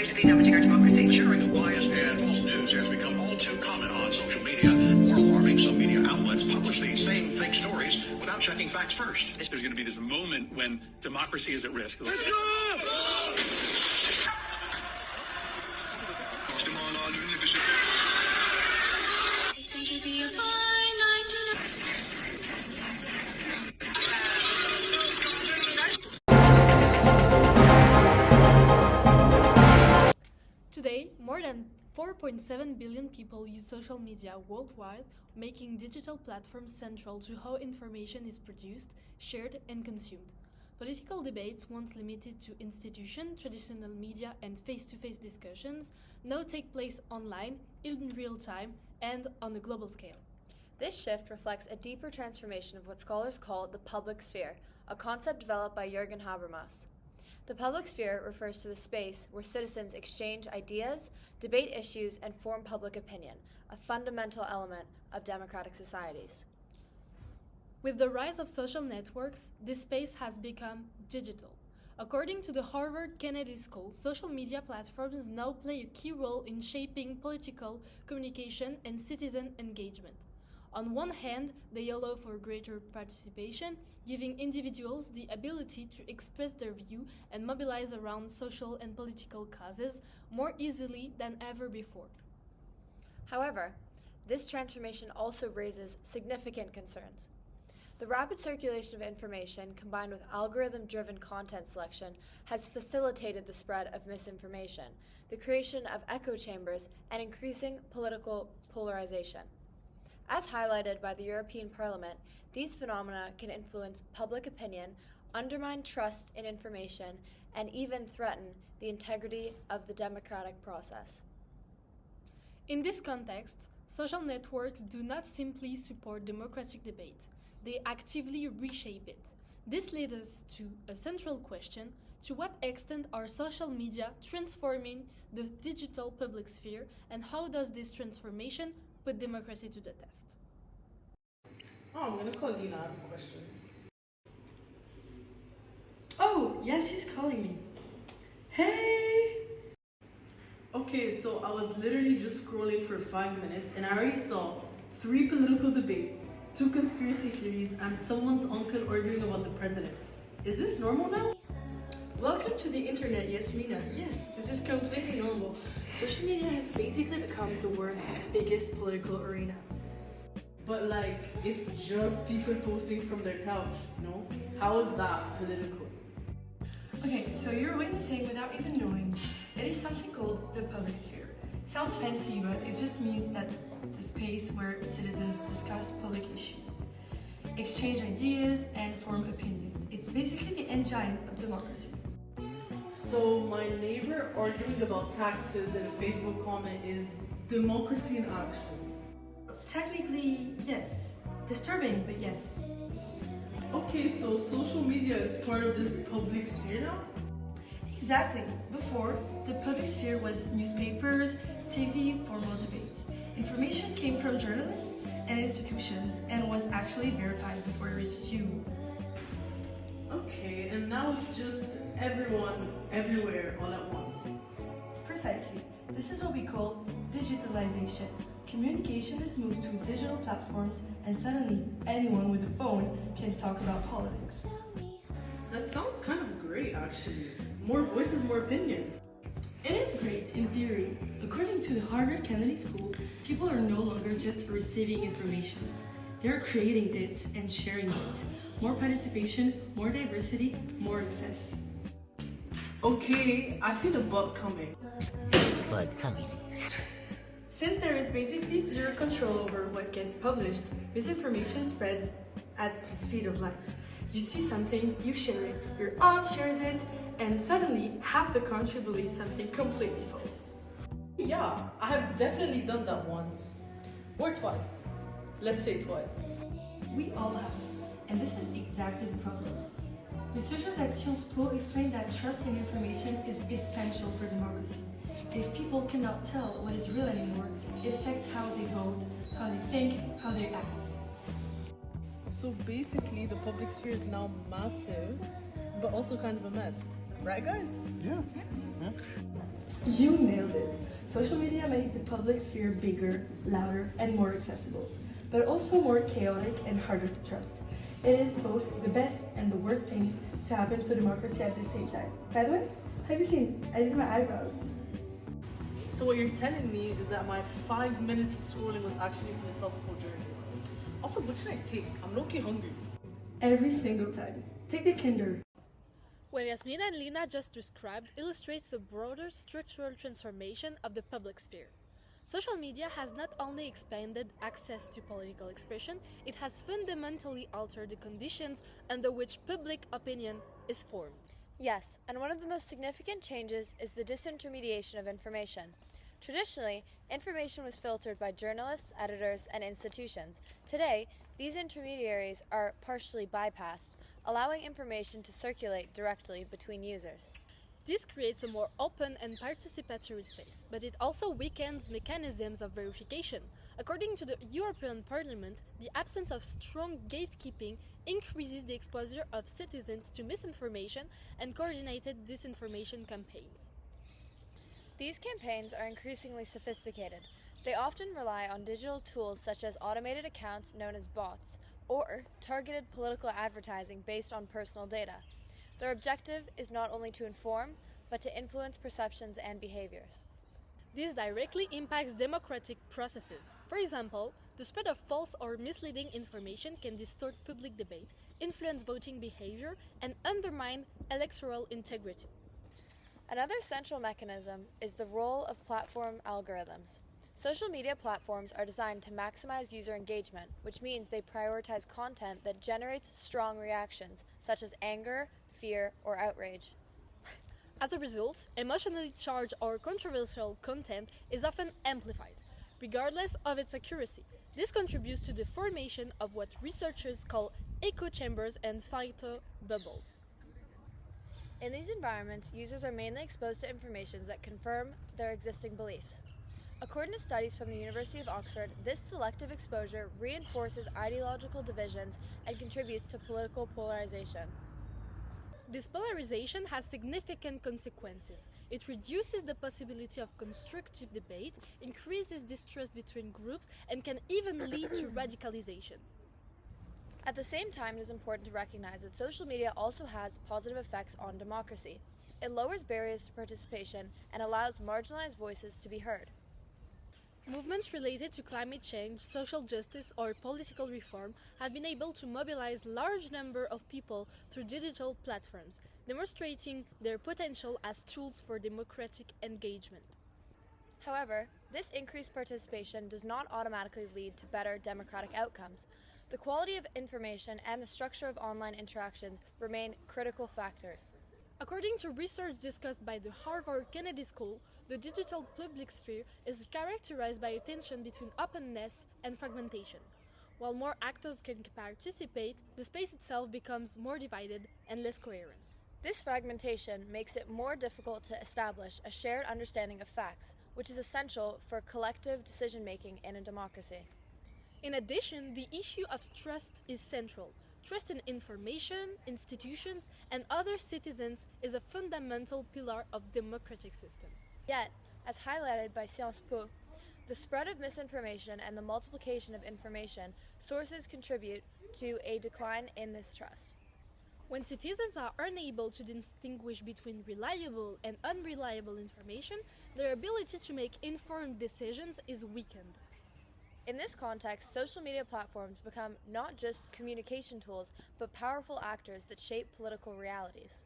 seriously damaging our democracy. Sharing of biased and false news has become all too common on social media. More alarming, some media outlets publish these same fake stories without checking facts first. There's going to be this moment when democracy is at risk. Today, more than 4.7 billion people use social media worldwide, making digital platforms central to how information is produced, shared, and consumed. Political debates, once limited to institutions, traditional media, and face-to-face discussions, now take place online, in real time, and on a global scale. This shift reflects a deeper transformation of what scholars call the public sphere, a concept developed by Jürgen Habermas. The public sphere refers to the space where citizens exchange ideas, debate issues, and form public opinion, a fundamental element of democratic societies. With the rise of social networks, this space has become digital. According to the Harvard Kennedy School, social media platforms now play a key role in shaping political communication and citizen engagement. On one hand, they allow for greater participation, giving individuals the ability to express their view and mobilize around social and political causes more easily than ever before. However, this transformation also raises significant concerns. The rapid circulation of information, combined with algorithm-driven content selection, has facilitated the spread of misinformation, the creation of echo chambers, and increasing political polarization. As highlighted by the European Parliament, these phenomena can influence public opinion, undermine trust in information, and even threaten the integrity of the democratic process. In this context, social networks do not simply support democratic debate, they actively reshape it. This leads us to a central question: to what extent are social media transforming the digital public sphere, and how does this transformation put democracy to the test? Oh, I'm gonna call Lina. I have a question. Oh, yes, she's calling me. Hey! Okay, so I was literally just scrolling for 5 minutes and I already saw 3 political debates, 2 conspiracy theories, and someone's uncle arguing about the president. Is this normal now? Welcome to the internet, Yasmina. Yes, this is completely normal. Social media has basically become the world's biggest political arena. But like, it's just people posting from their couch, no? How is that political? Okay, so you're witnessing without even knowing. It is something called the public sphere. Sounds fancy, but it just means that the space where citizens discuss public issues, exchange ideas, and form opinions. It's basically the engine of democracy. So my neighbor arguing about taxes in a Facebook comment is democracy in action. Technically, yes. Disturbing, but yes. Okay, so social media is part of this public sphere now? Exactly. Before, the public sphere was newspapers, TV, formal debates. Information came from journalists and institutions and was actually verified before it reached you. Okay, and now it's just everyone, everywhere, all at once. Precisely. This is what we call digitalization. Communication is moved to digital platforms, and suddenly anyone with a phone can talk about politics. That sounds kind of great, actually. More voices, more opinions. It is great in theory. According to the Harvard Kennedy School, people are no longer just receiving information. They're creating it and sharing it. More participation, more diversity, more access. Okay, I feel a bug coming. Bug coming. Since there is basically zero control over what gets published, misinformation spreads at the speed of light. You see something, you share it, your aunt shares it, and suddenly half the country believes something completely false. Yeah, I have definitely done that once. Or twice. Let's say twice. We all have, and this is exactly the problem. Researchers at Sciences Po explain that trust in information is essential for democracy. If people cannot tell what is real anymore, it affects how they vote, how they think, how they act. So basically, the public sphere is now massive, but also kind of a mess. Right, guys? Yeah. You nailed it. Social media made the public sphere bigger, louder, and more accessible, but also more chaotic and harder to trust. It is both the best and the worst thing to happen to democracy at the same time. By the way, have you seen? I did my eyebrows. So what you're telling me is that my 5 minutes of scrolling was actually a philosophical journey. Also, what should I take? I'm low-key hungry. Every single time. Take the Kinder. What Yasmina and Lina just described illustrates a broader structural transformation of the public sphere. Social media has not only expanded access to political expression, it has fundamentally altered the conditions under which public opinion is formed. Yes, and one of the most significant changes is the disintermediation of information. Traditionally, information was filtered by journalists, editors, and institutions. Today, these intermediaries are partially bypassed, allowing information to circulate directly between users. This creates a more open and participatory space, but it also weakens mechanisms of verification. According to the European Parliament, the absence of strong gatekeeping increases the exposure of citizens to misinformation and coordinated disinformation campaigns. These campaigns are increasingly sophisticated. They often rely on digital tools such as automated accounts known as bots, or targeted political advertising based on personal data. Their objective is not only to inform, but to influence perceptions and behaviors. This directly impacts democratic processes. For example, the spread of false or misleading information can distort public debate, influence voting behavior, and undermine electoral integrity. Another central mechanism is the role of platform algorithms. Social media platforms are designed to maximize user engagement, which means they prioritize content that generates strong reactions, such as anger, fear, or outrage. As a result, emotionally charged or controversial content is often amplified, regardless of its accuracy. This contributes to the formation of what researchers call echo chambers and phyto bubbles. In these environments, users are mainly exposed to information that confirm their existing beliefs. According to studies from the University of Oxford, this selective exposure reinforces ideological divisions and contributes to political polarization. This polarization has significant consequences. It reduces the possibility of constructive debate, increases distrust between groups, and can even lead to radicalization. At the same time, it is important to recognize that social media also has positive effects on democracy. It lowers barriers to participation and allows marginalized voices to be heard. Movements related to climate change, social justice, or political reform have been able to mobilize large numbers of people through digital platforms, demonstrating their potential as tools for democratic engagement. However, this increased participation does not automatically lead to better democratic outcomes. The quality of information and the structure of online interactions remain critical factors. According to research discussed by the Harvard Kennedy School, the digital public sphere is characterized by a tension between openness and fragmentation. While more actors can participate, the space itself becomes more divided and less coherent. This fragmentation makes it more difficult to establish a shared understanding of facts, which is essential for collective decision-making in a democracy. In addition, the issue of trust is central. Trust in information, institutions, and other citizens is a fundamental pillar of democratic system. Yet, as highlighted by Sciences Po, the spread of misinformation and the multiplication of information sources contribute to a decline in this trust. When citizens are unable to distinguish between reliable and unreliable information, their ability to make informed decisions is weakened. In this context, social media platforms become not just communication tools, but powerful actors that shape political realities.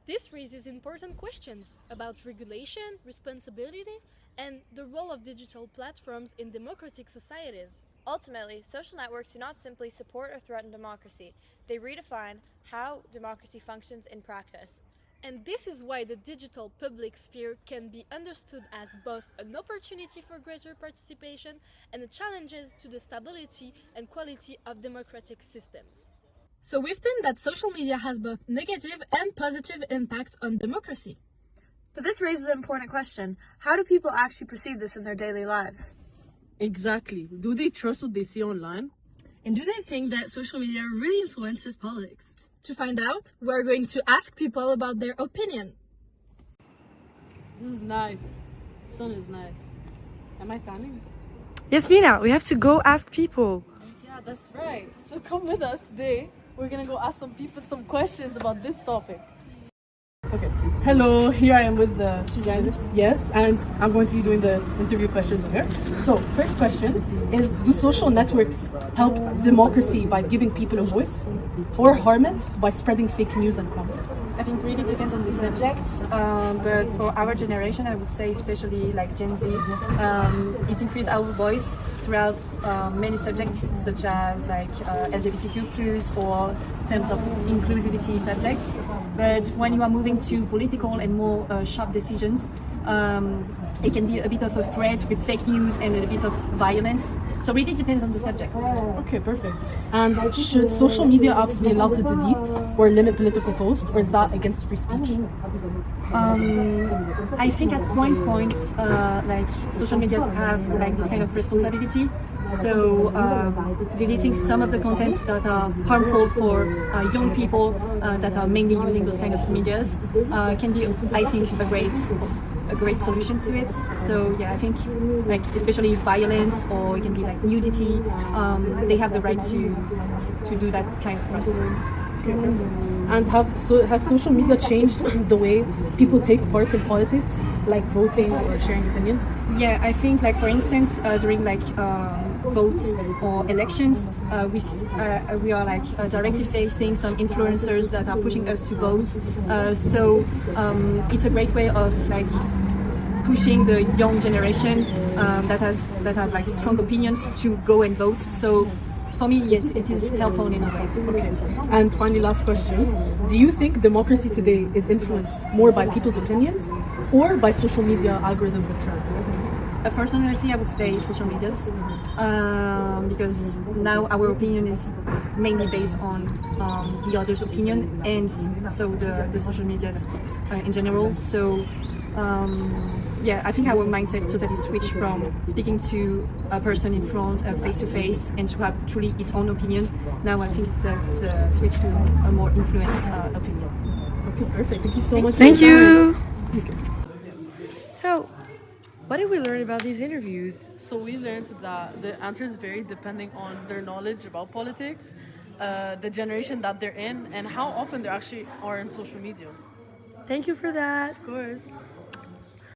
This raises important questions about regulation, responsibility, and the role of digital platforms in democratic societies. Ultimately, social networks do not simply support or threaten democracy, they redefine how democracy functions in practice. And this is why the digital public sphere can be understood as both an opportunity for greater participation and a challenge to the stability and quality of democratic systems. So we've seen that social media has both negative and positive impact on democracy. But this raises an important question. How do people actually perceive this in their daily lives? Exactly. Do they trust what they see online? And do they think that social media really influences politics? To find out, we're going to ask people about their opinion. This is nice. Sun is nice. Am I tanning? Yes, Mina, we have to go ask people. Yeah, that's right. So come with us today. We're gonna go ask some people some questions about this topic. Okay. Hello, here I am with the guys. Yes, and I'm going to be doing the interview questions here. So, first question is: do social networks help democracy by giving people a voice, or harm it by spreading fake news and conflict? I think really depends on the subject, but for our generation, I would say especially like Gen Z, it increased our voice throughout many subjects such as like LGBTQ+, or in terms of inclusivity subjects. But when you are moving to political and more sharp decisions, it can be a bit of a threat with fake news and a bit of violence. So it really depends on the subject. Okay, perfect. And should social media apps be allowed to delete or limit political posts, or is that against free speech? I think at one point, like social media have like this kind of responsibility. So deleting some of the contents that are harmful for young people that are mainly using those kind of medias can be, I think, a great solution to it. So yeah, I think like especially violence, or it can be like nudity, they have the right to do that kind of process. And has social media changed the way people take part in politics, like voting or sharing opinions? Yeah, I think like for instance during like votes or elections, we are like directly facing some influencers that are pushing us to vote. So it's a great way of like pushing the young generation that have like strong opinions to go and vote. So for me, yes, it is helpful in a way. Okay. And finally, last question. Do you think democracy today is influenced more by people's opinions or by social media algorithms and trends? Personally, I would say social medias, because now our opinion is mainly based on the other's opinion, and so the social medias in general. So yeah, I think our mindset totally switched from speaking to a person in front, face to face, and to have truly its own opinion. Now I think it's the switch to a more influenced opinion. Okay, perfect. Thank you so much. Thank you. So, what did we learn about these interviews? So we learned that the answers vary depending on their knowledge about politics, the generation that they're in, and how often they actually are in social media. Thank you for that. Of course.